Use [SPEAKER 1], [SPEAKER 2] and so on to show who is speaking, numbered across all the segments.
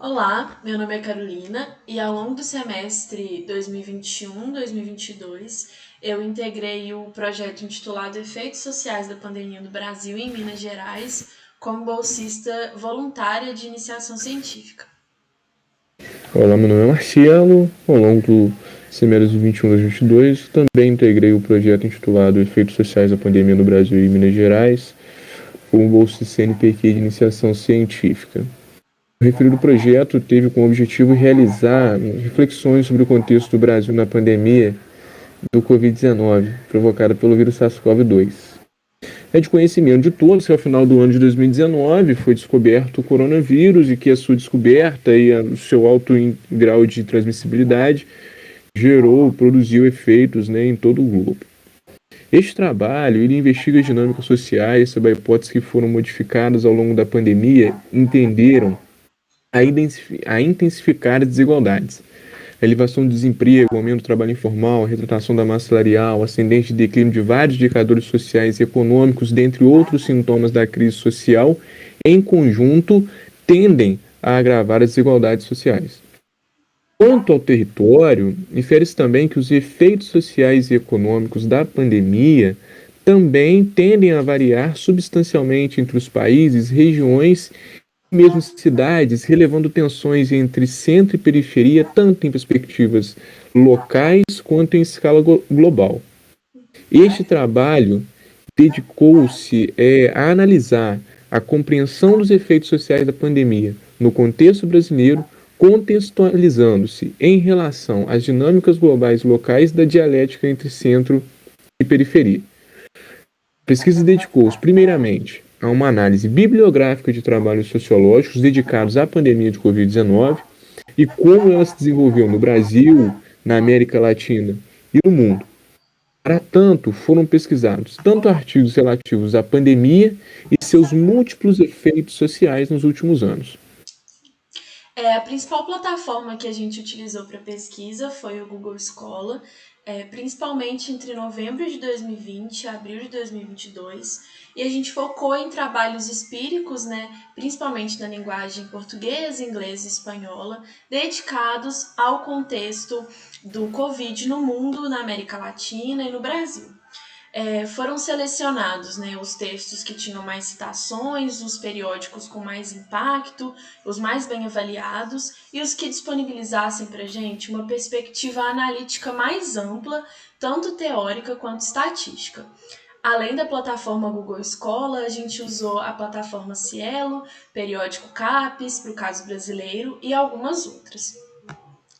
[SPEAKER 1] Olá, meu nome é Carolina e ao longo do semestre 2021-2022 eu integrei o projeto intitulado Efeitos Sociais da Pandemia no Brasil e em Minas Gerais como bolsista voluntária de iniciação científica.
[SPEAKER 2] Olá, meu nome é Marcelo. Ao longo do semestre 21-2022, também integrei o projeto intitulado Efeitos Sociais da Pandemia no Brasil e Minas Gerais, como bolsa de CNPq de iniciação científica. O referido projeto teve como objetivo realizar reflexões sobre o contexto do Brasil na pandemia do Covid-19, provocada pelo vírus SARS-CoV-2. É de conhecimento de todos que ao final do ano de 2019 foi descoberto o coronavírus e que a sua descoberta e o seu alto grau de transmissibilidade produziu efeitos, em todo o globo. Este trabalho ele investiga as dinâmicas sociais sobre a hipótese que foram modificadas ao longo da pandemia, entenderam a intensificar as desigualdades. A elevação do desemprego, o aumento do trabalho informal, a retratação da massa salarial, ascendente declínio de vários indicadores sociais e econômicos, dentre outros sintomas da crise social, em conjunto, tendem a agravar as desigualdades sociais. Quanto ao território, infere-se também que os efeitos sociais e econômicos da pandemia também tendem a variar substancialmente entre os países, regiões e mesmo cidades, relevando tensões entre centro e periferia, tanto em perspectivas locais quanto em escala global. Este trabalho dedicou-se a analisar a compreensão dos efeitos sociais da pandemia no contexto brasileiro, contextualizando-se em relação às dinâmicas globais e locais da dialética entre centro e periferia. A pesquisa dedicou-se, primeiramente, a uma análise bibliográfica de trabalhos sociológicos dedicados à pandemia de Covid-19 e como ela se desenvolveu no Brasil, na América Latina e no mundo. Para tanto, foram pesquisados tanto artigos relativos à pandemia e seus múltiplos efeitos sociais nos últimos anos.
[SPEAKER 1] A principal plataforma que a gente utilizou para pesquisa foi o Google Scholar, principalmente entre novembro de 2020 e abril de 2022, e a gente focou em trabalhos espíricos, né, principalmente na linguagem portuguesa, inglesa e espanhola, dedicados ao contexto do Covid no mundo, na América Latina e no Brasil. Foram selecionados, né, os textos que tinham mais citações, os periódicos com mais impacto, os mais bem avaliados e os que disponibilizassem para a gente uma perspectiva analítica mais ampla, tanto teórica quanto estatística. Além da plataforma Google Scholar, a gente usou a plataforma Cielo, periódico CAPES, para o caso brasileiro, e algumas outras.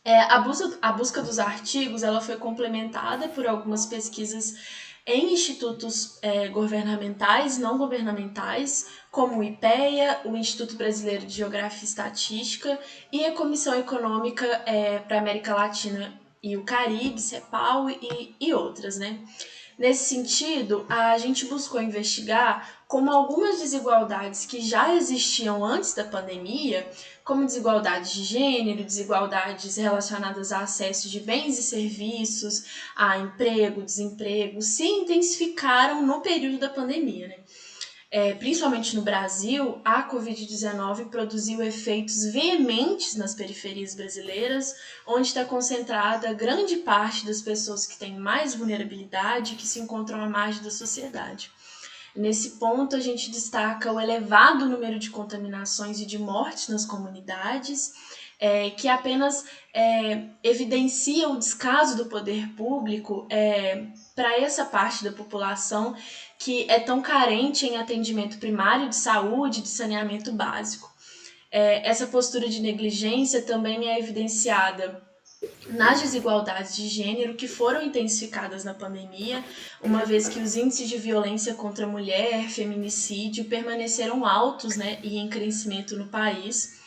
[SPEAKER 1] A busca dos artigos ela foi complementada por algumas pesquisas em institutos governamentais, não governamentais, como o IPEA, o Instituto Brasileiro de Geografia e Estatística e a Comissão Econômica para a América Latina e o Caribe, CEPAL e outras, né? Nesse sentido, a gente buscou investigar como algumas desigualdades que já existiam antes da pandemia, como desigualdades de gênero, desigualdades relacionadas a acesso de bens e serviços, a emprego, desemprego, se intensificaram no período da pandemia, né? Principalmente no Brasil, a Covid-19 produziu efeitos veementes nas periferias brasileiras, onde está concentrada grande parte das pessoas que têm mais vulnerabilidade e que se encontram à margem da sociedade. Nesse ponto, a gente destaca o elevado número de contaminações e de mortes nas comunidades, que apenas evidencia o descaso do poder público para essa parte da população que é tão carente em atendimento primário de saúde, de saneamento básico. Essa postura de negligência também é evidenciada nas desigualdades de gênero que foram intensificadas na pandemia, uma vez que os índices de violência contra a mulher, feminicídio, permaneceram altos, né, e em crescimento no país,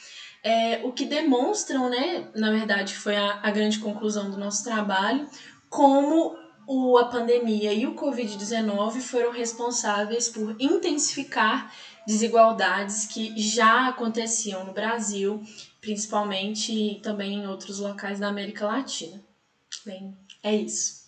[SPEAKER 1] o que demonstram, né, na verdade foi a grande conclusão do nosso trabalho, como a pandemia e o Covid-19 foram responsáveis por intensificar desigualdades que já aconteciam no Brasil, principalmente também em outros locais da América Latina. Bem, é isso.